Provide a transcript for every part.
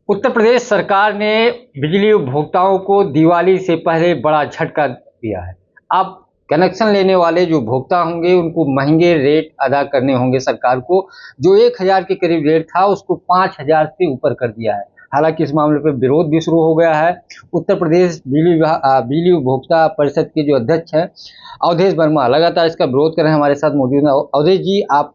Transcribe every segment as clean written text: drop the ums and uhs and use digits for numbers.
उत्तर प्रदेश सरकार ने बिजली उपभोक्ताओं को दिवाली से पहले बड़ा झटका दिया है। अब कनेक्शन लेने वाले जो उपभोक्ता होंगे उनको महंगे रेट अदा करने होंगे सरकार को। जो 1000 के करीब रेट था उसको 5000 से ऊपर कर दिया है। हालांकि इस मामले पर विरोध भी शुरू हो गया है। उत्तर प्रदेश बिजली उपभोक्ता परिषद के जो अध्यक्ष हैं अवधेश वर्मा लगातार इसका विरोध कर रहे हैं। हमारे साथ मौजूद हैं। अवधेश जी, आप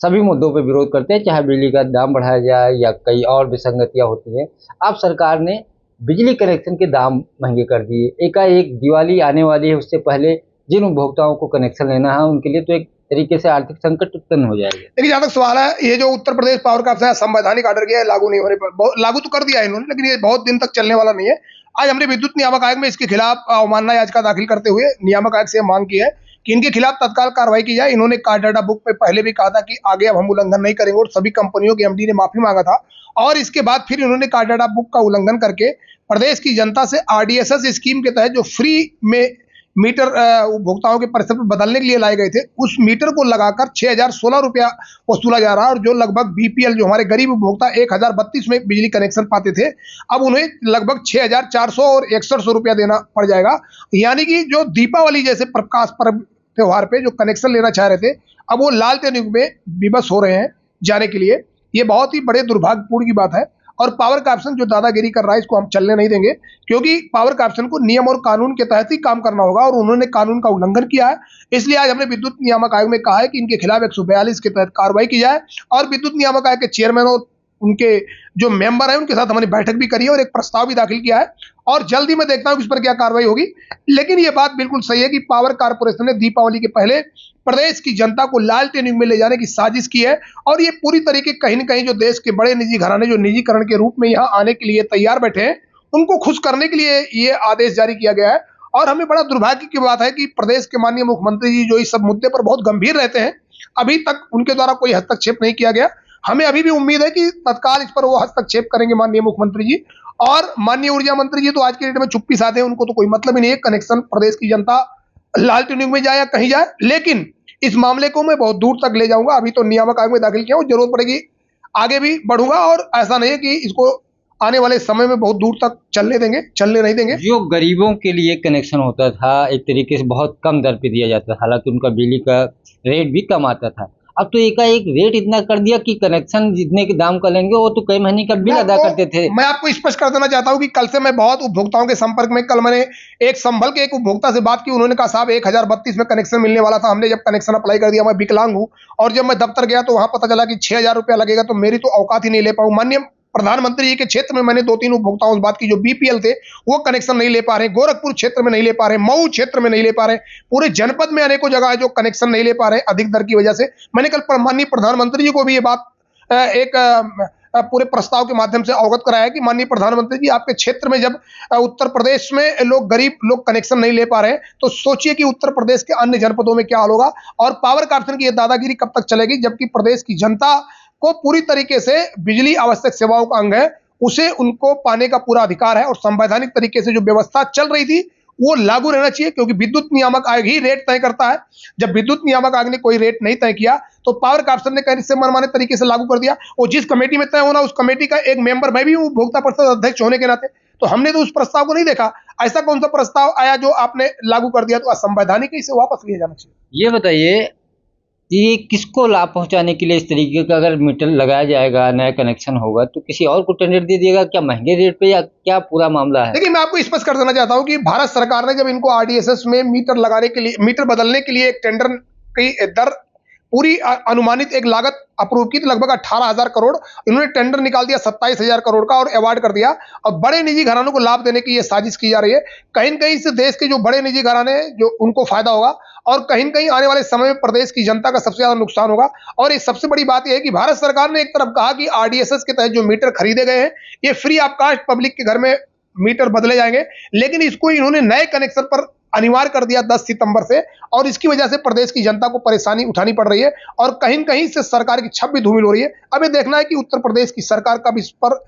सभी मुद्दों पर विरोध करते हैं, चाहे बिजली का दाम बढ़ाया जाए या कई और विसंगतियां होती हैं। अब सरकार ने बिजली कनेक्शन के दाम महंगे कर दिए। एकाएक दिवाली आने वाली है, उससे पहले जिन उपभोक्ताओं को कनेक्शन लेना है उनके लिए तो एक तरीके से आर्थिक संकट उत्पन्न हो जाएगा। लेकिन जहाँ तक सवाल है, ये जो उत्तर प्रदेश पावर कॉर्पोरेशन है संवैधानिक ऑर्डर किया है, लागू नहीं होने पर लागू तो कर दिया है इन्होंने, लेकिन ये बहुत दिन तक चलने वाला नहीं है। आज हमने विद्युत नियामक आयोग में इसके खिलाफ अवमानना याचिका दाखिल करते हुए नियामक आयोग से मांग की है कि इनके खिलाफ तत्काल कार्रवाई की जाए। इन्होंने कार्ड डाटा बुक पे पहले भी कहा था कि आगे अब हम उल्लंघन नहीं करेंगे और सभी कंपनियों के एमडी ने माफी मांगा था, और इसके बाद फिर इन्होंने कार्ड डाटा बुक का उल्लंघन करके प्रदेश की जनता से आरडीएसएस स्कीम के तहत जो फ्री में मीटर उपभोक्ताओं के परिसर पर बदलने के लिए लाए गए थे, उस मीटर को लगाकर 6016 रुपया वसूला जा रहा है। और जो लगभग बीपीएल जो हमारे गरीब उपभोक्ता 1032 में बिजली कनेक्शन पाते थे, अब उन्हें लगभग 6400 और 6100 रुपया देना पड़ जाएगा। यानी कि जो दीपावली जैसे प्रकाश पर्व त्योहार पे जो कनेक्शन लेना चाह रहे थे, अब वो लालटेन युग में विवश हो रहे हैं जाने के लिए। ये बहुत ही बड़े दुर्भाग्यपूर्ण की बात है। और पावर कॉर्पोरेशन जो दादागिरी कर रहा है, इसको हम चलने नहीं देंगे, क्योंकि पावर कॉर्पोरेशन को नियम और कानून के तहत ही काम करना होगा और उन्होंने कानून का उल्लंघन किया है। इसलिए आज हमने विद्युत नियामक आयोग में कहा है कि इनके खिलाफ 142 के तहत कार्रवाई की जाए। और विद्युत नियामक आयोग के चेयरमैन और उनके जो मेंबर हैं उनके साथ हमारी बैठक भी करी है और एक प्रस्ताव भी दाखिल किया है, और जल्दी मैं देखता हूं कि इस पर क्या कार्रवाई होगी। लेकिन यह बात बिल्कुल सही है कि पावर कॉर्पोरेशन ने दीपावली के पहले प्रदेश की जनता को लालटेन युग में ले जाने की साजिश की है। और ये पूरी तरीके कहीं न कहीं जो देश के बड़े निजी घराने जो निजीकरण के रूप में यहाँ आने के लिए तैयार बैठे हैं, उनको खुश करने के लिए ये आदेश जारी किया गया है। और हमें बड़ा दुर्भाग्य की बात है कि प्रदेश के माननीय मुख्यमंत्री जी जो इस सब मुद्दे पर बहुत गंभीर रहते हैं, अभी तक उनके द्वारा कोई हस्तक्षेप नहीं किया गया। हमें अभी भी उम्मीद है कि तत्काल इस पर वो हस्तक्षेप करेंगे माननीय मुख्यमंत्री जी। और माननीय ऊर्जा मंत्री जी तो आज के डेट में चुप्पी साधे हैं, उनको तो कोई मतलब ही नहीं है कनेक्शन प्रदेश की जनता लालटेन युग में जाए या कहीं जाए। लेकिन इस मामले को मैं बहुत दूर तक ले जाऊंगा। अभी तो नियामक आयोग में दाखिल किया हूं, जरूरत पड़ेगी आगे भी बढ़ूंगा, और ऐसा नहीं है कि इसको आने वाले समय में बहुत दूर तक चलने नहीं देंगे। जो गरीबों के लिए कनेक्शन होता था एक तरीके से बहुत कम दर पे दिया जाता था, हालांकि उनका बिजली का रेट भी कम आता था। अब तो एकाएक रेट इतना कर दिया कि कनेक्शन जितने के दाम का लेंगे वो तो कई महीने का बिल अदा करते थे। मैं आपको स्पष्ट कर देना चाहता हूं कि कल से मैं बहुत उपभोक्ताओं के संपर्क में, कल मैंने एक संभल के एक उपभोक्ता से बात की। उन्होंने कहा साहब 1032 में कनेक्शन मिलने वाला था, हमने जब कनेक्शन अप्लाई कर दिया, मैं विकलांग हूं, और जब मैं दफ्तर गया तो वहां पता चला कि 6000 रुपया लगेगा, तो मेरी तो औकात ही नहीं ले पाऊं। माननीय प्रधानमंत्री जी के क्षेत्र में मैंने 2-3 उपभोक्ताओं से बात की जो बीपीएल थे, वो कनेक्शन नहीं ले पा रहे, गोरखपुर क्षेत्र में नहीं ले पा रहे, मऊ क्षेत्र में नहीं ले पा रहे, पूरे जनपद में अनेकों जगह है जो कनेक्शन नहीं ले पा रहे अधिक दर की वजह से। मैंने कल माननीय प्रधानमंत्री जी को भी ये बात एक पूरे प्रस्ताव के माध्यम से अवगत कराया कि माननीय प्रधानमंत्री जी आपके क्षेत्र में जब उत्तर प्रदेश में गरीब लोग कनेक्शन नहीं ले पा रहे हैं, तो सोचिए कि उत्तर प्रदेश के अन्य जनपदों में क्या हाल होगा। और पावर कॉर्पोरेशन की ये दादागिरी कब तक चलेगी, जबकि प्रदेश की जनता को पूरी तरीके से बिजली आवश्यक सेवाओं का अंग है, उसे उनको पाने का पूरा अधिकार है। और संवैधानिक तरीके से जो व्यवस्था चल रही थी वो लागू रहना चाहिए, क्योंकि विद्युत नियामक आयोग ही रेट तय करता है। जब विद्युत नियामक आयोग ने कोई रेट नहीं तय किया तो पावर कॉर्पोरेशन ने कहीं से मनमाने तरीके से लागू कर दिया। और जिस कमेटी में तय होना, उस कमेटी का एक मेंबर मैं भी हूं उपभोक्ता परिषद अध्यक्ष होने के नाते, तो हमने तो उस प्रस्ताव को नहीं देखा। ऐसा कौन सा प्रस्ताव आया जो आपने लागू कर दिया, तो असंवैधानिक है, इसे वापस लिया जाना चाहिए। ये बताइए, ये किसको लाभ पहुंचाने के लिए इस तरीके का अगर मीटर लगाया जाएगा, नया कनेक्शन होगा, तो किसी और को टेंडर दे दिएगा क्या महंगे रेट पे, या क्या पूरा मामला है? देखिए, मैं आपको स्पष्ट कर देना चाहता हूं कि भारत सरकार ने जब इनको आरडीएसएस में मीटर लगाने के लिए, मीटर बदलने के लिए एक टेंडर की दर पूरी अनुमानित एक लागत अप्रूव की, तो लगभग 18,000 करोड़ इन्होंने टेंडर निकाल दिया 27,000 करोड़ का और अवार्ड कर दिया। और बड़े निजी घरानों को लाभ देने की ये साजिश की जा रही है। कहीं न कहीं से देश के जो बड़े निजी घराने जो उनको फायदा होगा, और कहीं न कहीं आने वाले समय में प्रदेश की जनता का सबसे ज्यादा नुकसान होगा। और एक सबसे बड़ी बात यह है कि भारत सरकार ने एक तरफ कहा कि आरडीएसएस के तहत जो मीटर खरीदे गए हैं ये फ्री ऑफ कास्ट पब्लिक के घर में मीटर बदले जाएंगे, लेकिन इसको इन्होंने नए कनेक्शन पर अनिवार्य कर दिया 10 सितंबर से, और इसकी वजह से प्रदेश की जनता को परेशानी उठानी पड़ रही है और कहीं न कहीं से सरकार की छवि धूमिल हो रही है। अब ये देखना है कि उत्तर प्रदेश की सरकार कब इस पर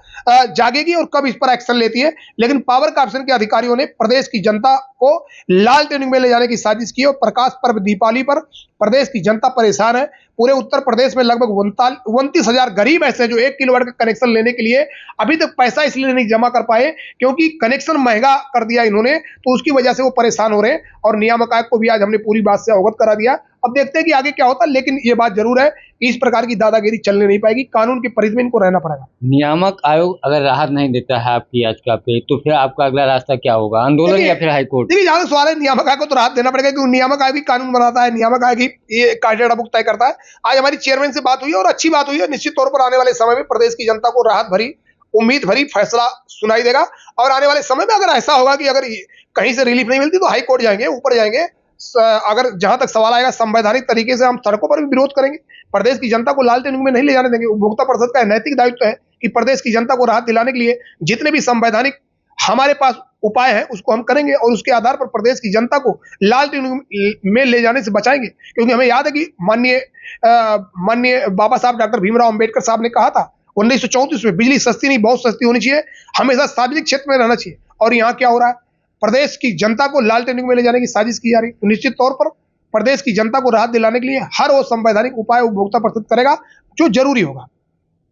जागेगी और कब इस पर एक्शन लेती है। लेकिन पावर कॉर्पोरेशन के अधिकारियों ने प्रदेश की जनता को लाल ट्रेनिंग में ले जाने की साजिश की और प्रकाश पर्व दीपावली पर प्रदेश की जनता परेशान है। पूरे उत्तर प्रदेश में लगभग 29,000 गरीब ऐसे जो 1 किलोवाट का कनेक्शन लेने के लिए अभी तक पैसा इसलिए नहीं जमा कर पाए क्योंकि कनेक्शन महंगा कर दिया इन्होंने, तो उसकी वजह से वो परेशान हो रहे हैं। और नियामक आयोग को भी आज हमने पूरी बात से अवगत करा दिया। अब देखते हैं कि आगे क्या होता है, लेकिन ये बात जरूर है कि इस प्रकार की दादागिरी चलने नहीं पाएगी, कानून के परिधि में इनको रहना पड़ेगा। नियामक आयोग अगर राहत नहीं देता है आपकी याचिका पे, तो फिर आपका अगला रास्ता क्या होगा, आंदोलन या फिर हाईकोर्ट? देखिए, जहां तक सवाल है, नियामक आयोग को तो राहत देना पड़ेगा क्योंकि नियामक आयोग ही कानून बनाता है, नियामक आयोग ही ये कायदा बुक तय करता है। आज हमारी चेयरमैन से बात हुई है और अच्छी बात हुई है। निश्चित तौर पर आने वाले समय में प्रदेश की जनता को राहत भरी, उम्मीद भरी फैसला सुनाई देगा। और आने वाले समय में अगर ऐसा होगा कि अगर कहीं से रिलीफ नहीं मिलती तो हाई कोर्ट जाएंगे, ऊपर जाएंगे। अगर जहां तक सवाल आएगा संवैधानिक तरीके से हम सड़कों पर भी विरोध करेंगे। प्रदेश की जनता को लाल ट्रेनिंग में नहीं ले जाने देंगे। उपभोक्ता परिषद का नैतिक दायित्व है कि प्रदेश की जनता को राहत दिलाने के लिए जितने भी संवैधानिक हमारे पास उपाय है उसको हम करेंगे और उसके आधार पर प्रदेश की जनता को लाल ट्रेनिंग में ले जाने से बचाएंगे। क्योंकि हमें याद है कि माननीय बाबा साहब डॉक्टर भीमराव अंबेडकर साहब ने कहा था 1934 में, बिजली सस्ती नहीं बहुत सस्ती होनी चाहिए, हमेशा सार्वजनिक क्षेत्र में रहना चाहिए। और यहाँ क्या हो रहा है, प्रदेश की जनता को लाल ट्रेनिंग में ले जाने की साजिश की जा रही है। तो निश्चित तौर पर प्रदेश की जनता को राहत दिलाने के लिए हर वो संवैधानिक उपाय उपभोक्ता परिषद करेगा जो जरूरी होगा।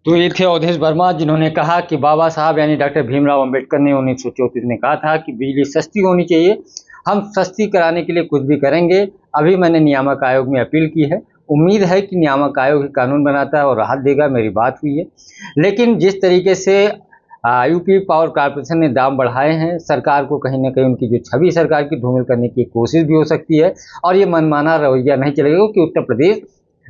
तो ये थे अवधेश वर्मा, जिन्होंने कहा कि बाबा साहब यानी डॉक्टर भीमराव अंबेडकर ने 1934 में कहा था कि बिजली सस्ती होनी चाहिए, हम सस्ती कराने के लिए कुछ भी करेंगे। अभी मैंने नियामक आयोग में अपील की है, उम्मीद है कि नियामक आयोग ही कानून बनाता है और राहत देगा, मेरी बात हुई है। लेकिन जिस तरीके से यूपी पावर कॉर्पोरेशन ने दाम बढ़ाए हैं, सरकार को कहीं ना कहीं उनकी जो छवि सरकार की धूमिल करने की कोशिश भी हो सकती है और ये मनमाना रवैया नहीं चलेगा क्योंकि उत्तर प्रदेश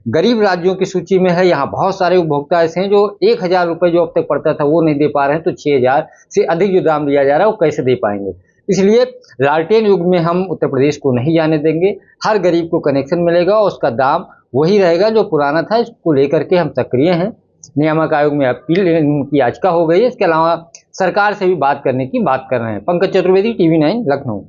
गरीब राज्यों की सूची में है। यहाँ बहुत सारे उपभोक्ता ऐसे हैं जो 1,000 रुपये जो अब तक पड़ता था वो नहीं दे पा रहे हैं, तो 6,000 से अधिक जो दाम दिया जा रहा है वो कैसे दे पाएंगे। इसलिए लालटेन युग में हम उत्तर प्रदेश को नहीं जाने देंगे। हर गरीब को कनेक्शन मिलेगा और उसका दाम वही रहेगा जो पुराना था। इसको लेकर के हम सक्रिय हैं। नियामक आयोग में अपील की याचिका हो गई है। इसके अलावा सरकार से भी बात करने की बात कर रहे हैं। पंकज चतुर्वेदी, TV9 लखनऊ।